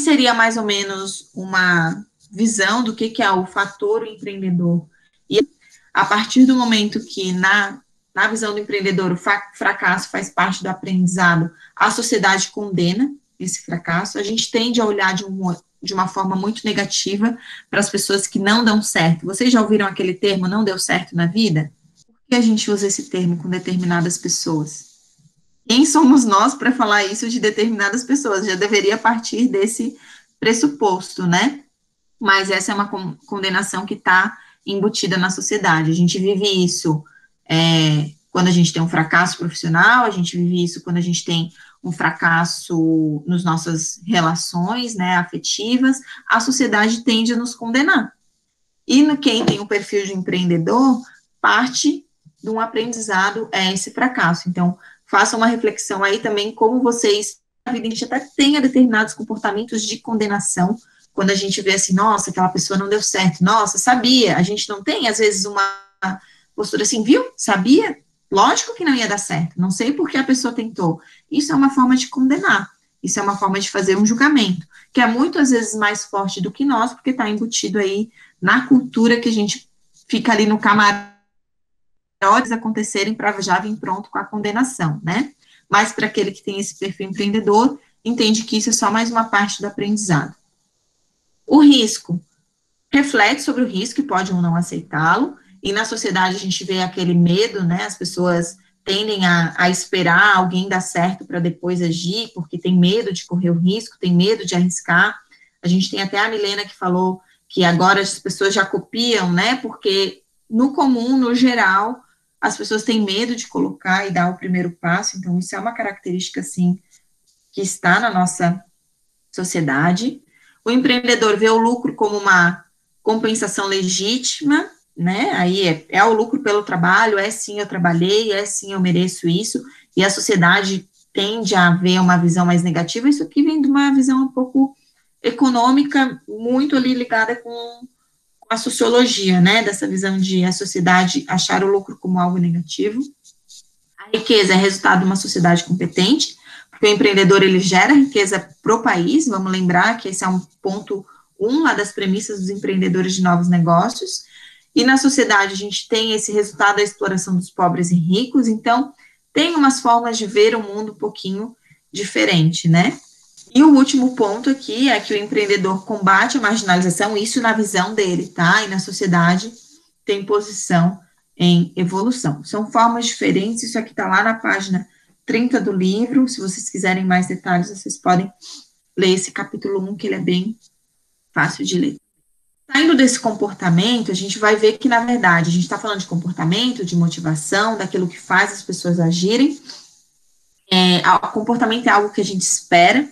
seria mais ou menos uma visão do que é o fator empreendedor. E a partir do momento que na visão do empreendedor o fracasso faz parte do aprendizado, a sociedade condena esse fracasso, a gente tende a olhar de uma forma muito negativa para as pessoas que não dão certo. Vocês já ouviram aquele termo, não deu certo na vida? Por que a gente usa esse termo com determinadas pessoas? Quem somos nós para falar isso de determinadas pessoas? Já deveria partir desse pressuposto, né? Mas essa é uma condenação que está embutida na sociedade. A gente vive isso quando a gente tem um fracasso profissional, a gente vive isso quando a gente tem um fracasso nas nossas relações, né, afetivas, a sociedade tende a nos condenar. E quem tem o perfil de empreendedor, parte de um aprendizado é esse fracasso. Então, façam uma reflexão aí também como vocês, a vida, a gente até tenha determinados comportamentos de condenação, quando a gente vê assim, nossa, aquela pessoa não deu certo, nossa, sabia, a gente não tem, às vezes, uma postura assim, viu, sabia? Lógico que não ia dar certo, não sei por que a pessoa tentou. Isso é uma forma de condenar, isso é uma forma de fazer um julgamento, que é muitas vezes mais forte do que nós, porque está embutido aí na cultura que a gente fica ali no camarote acontecerem para já vir pronto com a condenação, né? Mas para aquele que tem esse perfil empreendedor, entende que isso é só mais uma parte do aprendizado. O risco, reflete sobre o risco e pode ou não aceitá-lo, e na sociedade a gente vê aquele medo, né, as pessoas tendem a esperar alguém dar certo para depois agir, porque tem medo de correr o risco, tem medo de arriscar. A gente tem até a Milena que falou que agora as pessoas já copiam, né, porque no comum, no geral, as pessoas têm medo de colocar e dar o primeiro passo, então isso é uma característica, assim, que está na nossa sociedade. O empreendedor vê o lucro como uma compensação legítima, né? Aí é o lucro pelo trabalho, é sim eu trabalhei, é sim eu mereço isso, e a sociedade tende a ver uma visão mais negativa. Isso aqui vem de uma visão um pouco econômica, muito ali ligada com a sociologia, né? Dessa visão de a sociedade achar o lucro como algo negativo. A riqueza é resultado de uma sociedade competente, porque o empreendedor, ele gera riqueza para o país, vamos lembrar que esse é um ponto lá das premissas dos empreendedores de novos negócios, e na sociedade a gente tem esse resultado da exploração dos pobres e ricos, então tem umas formas de ver o mundo um pouquinho diferente, né? E o último ponto aqui é que o empreendedor combate a marginalização, isso na visão dele, tá? E na sociedade tem posição em evolução. São formas diferentes, isso aqui está lá na página 30 do livro, se vocês quiserem mais detalhes, vocês podem ler esse capítulo 1, que ele é bem fácil de ler. Saindo desse comportamento, a gente vai ver que, na verdade, a gente está falando de comportamento, de motivação, daquilo que faz as pessoas agirem. O comportamento é algo que a gente espera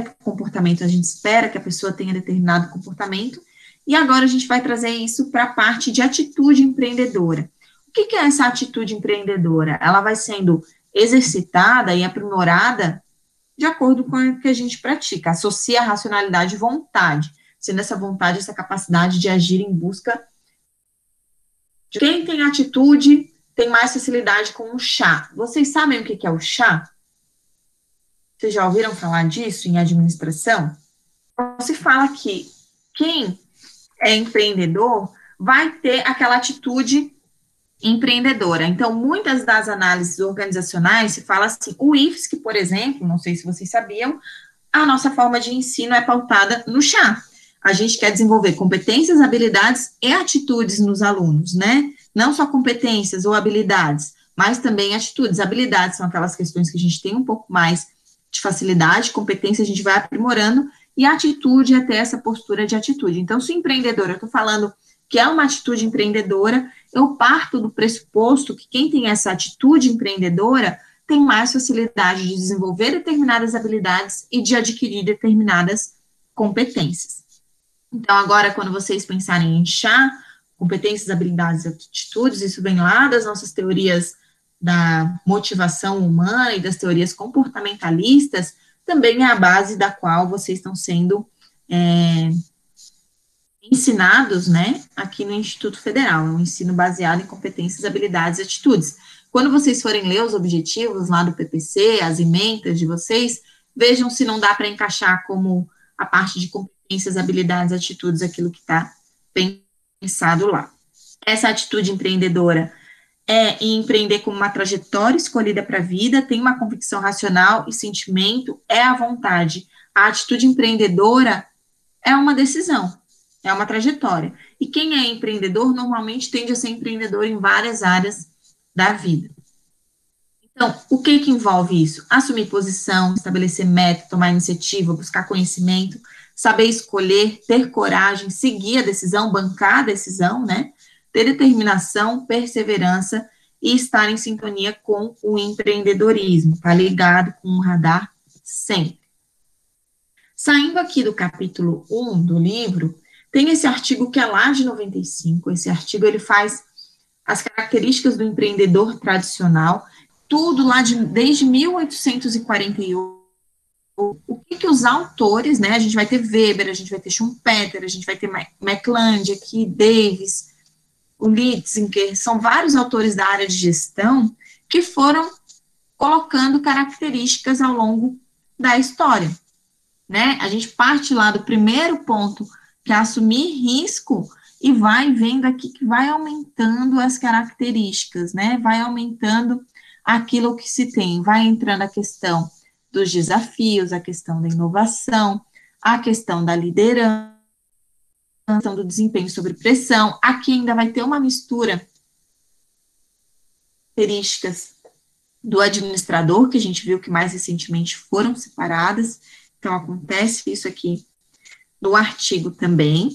que o comportamento, a gente espera que a pessoa tenha determinado comportamento, e agora a gente vai trazer isso para a parte de atitude empreendedora. O que é essa atitude empreendedora? Ela vai sendo exercitada e aprimorada de acordo com o que a gente pratica, associa a racionalidade e vontade, sendo essa vontade, essa capacidade de agir em busca de quem tem atitude, tem mais facilidade com o chá. Vocês sabem o que é o chá? Vocês já ouviram falar disso em administração? Se fala que quem é empreendedor vai ter aquela atitude empreendedora. Então, muitas das análises organizacionais se fala assim, o IFSC, por exemplo, não sei se vocês sabiam, a nossa forma de ensino é pautada no chá. A gente quer desenvolver competências, habilidades e atitudes nos alunos, né? Não só competências ou habilidades, mas também atitudes. Habilidades são aquelas questões que a gente tem um pouco mais de facilidade, competência a gente vai aprimorando, e atitude é ter essa postura de atitude. Então, se empreendedor, eu estou falando que é uma atitude empreendedora, eu parto do pressuposto que quem tem essa atitude empreendedora tem mais facilidade de desenvolver determinadas habilidades e de adquirir determinadas competências. Então, agora, quando vocês pensarem em chá, competências, habilidades e atitudes, isso vem lá das nossas teorias da motivação humana e das teorias comportamentalistas, também é a base da qual vocês estão sendo ensinados, né, aqui no Instituto Federal, é um ensino baseado em competências, habilidades e atitudes. Quando vocês forem ler os objetivos lá do PPC, as ementas de vocês, vejam se não dá para encaixar como a parte de competências, habilidades, atitudes, aquilo que está pensado lá. Essa atitude empreendedora é empreender como uma trajetória escolhida para a vida, tem uma convicção racional e sentimento, é a vontade. A atitude empreendedora é uma decisão, é uma trajetória. E quem é empreendedor normalmente tende a ser empreendedor em várias áreas da vida. Então, o que envolve isso? Assumir posição, estabelecer meta, tomar iniciativa, buscar conhecimento, saber escolher, ter coragem, seguir a decisão, bancar a decisão, né? Ter determinação, perseverança e estar em sintonia com o empreendedorismo, tá ligado com o radar sempre. Saindo aqui do capítulo 1 do livro, tem esse artigo que é lá de 95, esse artigo ele faz as características do empreendedor tradicional, tudo lá desde 1848, o que os autores, né, a gente vai ter Weber, a gente vai ter Schumpeter, a gente vai ter McClelland aqui, Davis, o Litzinger, são vários autores da área de gestão que foram colocando características ao longo da história, né, a gente parte lá do primeiro ponto, que é assumir risco, e vai vendo aqui que vai aumentando as características, né, vai aumentando aquilo que se tem, vai entrando a questão dos desafios, a questão da inovação, a questão da liderança, a questão do desempenho sob pressão, aqui ainda vai ter uma mistura de características do administrador, que a gente viu que mais recentemente foram separadas, então acontece isso aqui no artigo também,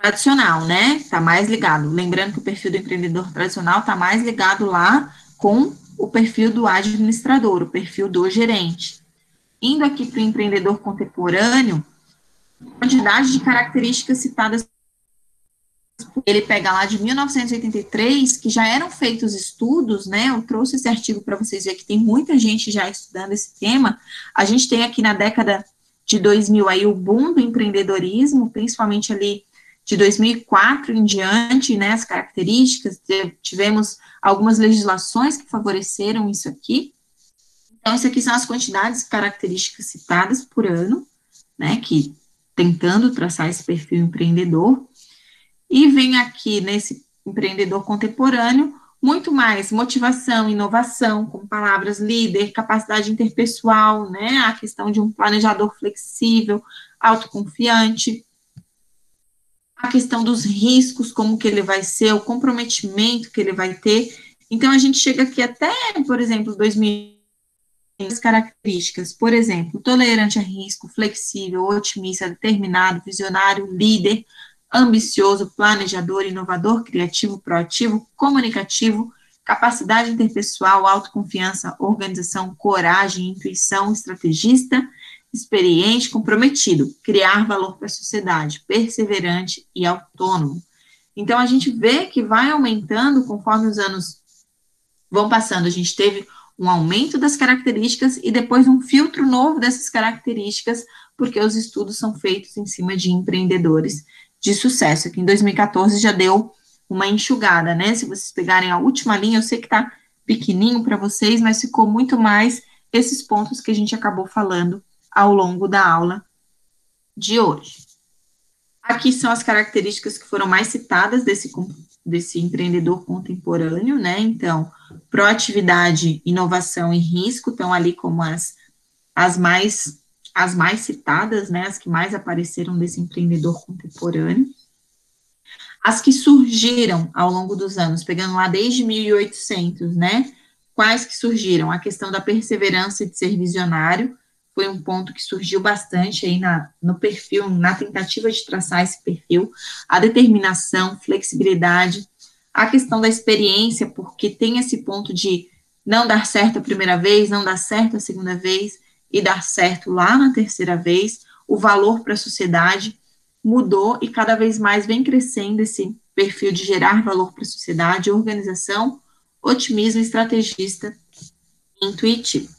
tradicional, né, tá mais ligado, lembrando que o perfil do empreendedor tradicional tá mais ligado lá com o perfil do administrador, o perfil do gerente. Indo aqui para o empreendedor contemporâneo, a quantidade de características citadas, ele pega lá de 1983, que já eram feitos estudos, né, eu trouxe esse artigo para vocês verem que tem muita gente já estudando esse tema, a gente tem aqui na década de 2000 aí o boom do empreendedorismo, principalmente ali de 2004 em diante, né, as características, tivemos algumas legislações que favoreceram isso aqui. Então, isso aqui são as quantidades de características citadas por ano, né, que tentando traçar esse perfil empreendedor. E vem aqui nesse empreendedor contemporâneo muito mais motivação, inovação, com palavras líder, capacidade interpessoal, né, a questão de um planejador flexível, autoconfiante, a questão dos riscos, como que ele vai ser, o comprometimento que ele vai ter. Então, a gente chega aqui até, por exemplo, 2000, as características, por exemplo, tolerante a risco, flexível, otimista, determinado, visionário, líder, ambicioso, planejador, inovador, criativo, proativo, comunicativo, capacidade interpessoal, autoconfiança, organização, coragem, intuição, estrategista, experiente, comprometido, criar valor para a sociedade, perseverante e autônomo. Então, a gente vê que vai aumentando conforme os anos vão passando. A gente teve um aumento das características e depois um filtro novo dessas características, porque os estudos são feitos em cima de empreendedores de sucesso, que em 2014 já deu uma enxugada, né? Se vocês pegarem a última linha, eu sei que está pequenininho para vocês, mas ficou muito mais esses pontos que a gente acabou falando ao longo da aula de hoje. Aqui são as características que foram mais citadas desse empreendedor contemporâneo, né? Então, proatividade, inovação e risco estão ali como as mais citadas, né? As que mais apareceram desse empreendedor contemporâneo. As que surgiram ao longo dos anos, pegando lá desde 1800, né? Quais que surgiram? A questão da perseverança e de ser visionário, foi um ponto que surgiu bastante aí no perfil, na tentativa de traçar esse perfil, a determinação, flexibilidade, a questão da experiência, porque tem esse ponto de não dar certo a primeira vez, não dar certo a segunda vez, e dar certo lá na terceira vez, o valor para a sociedade mudou e cada vez mais vem crescendo esse perfil de gerar valor para a sociedade, organização, otimismo, estrategista, intuitivo.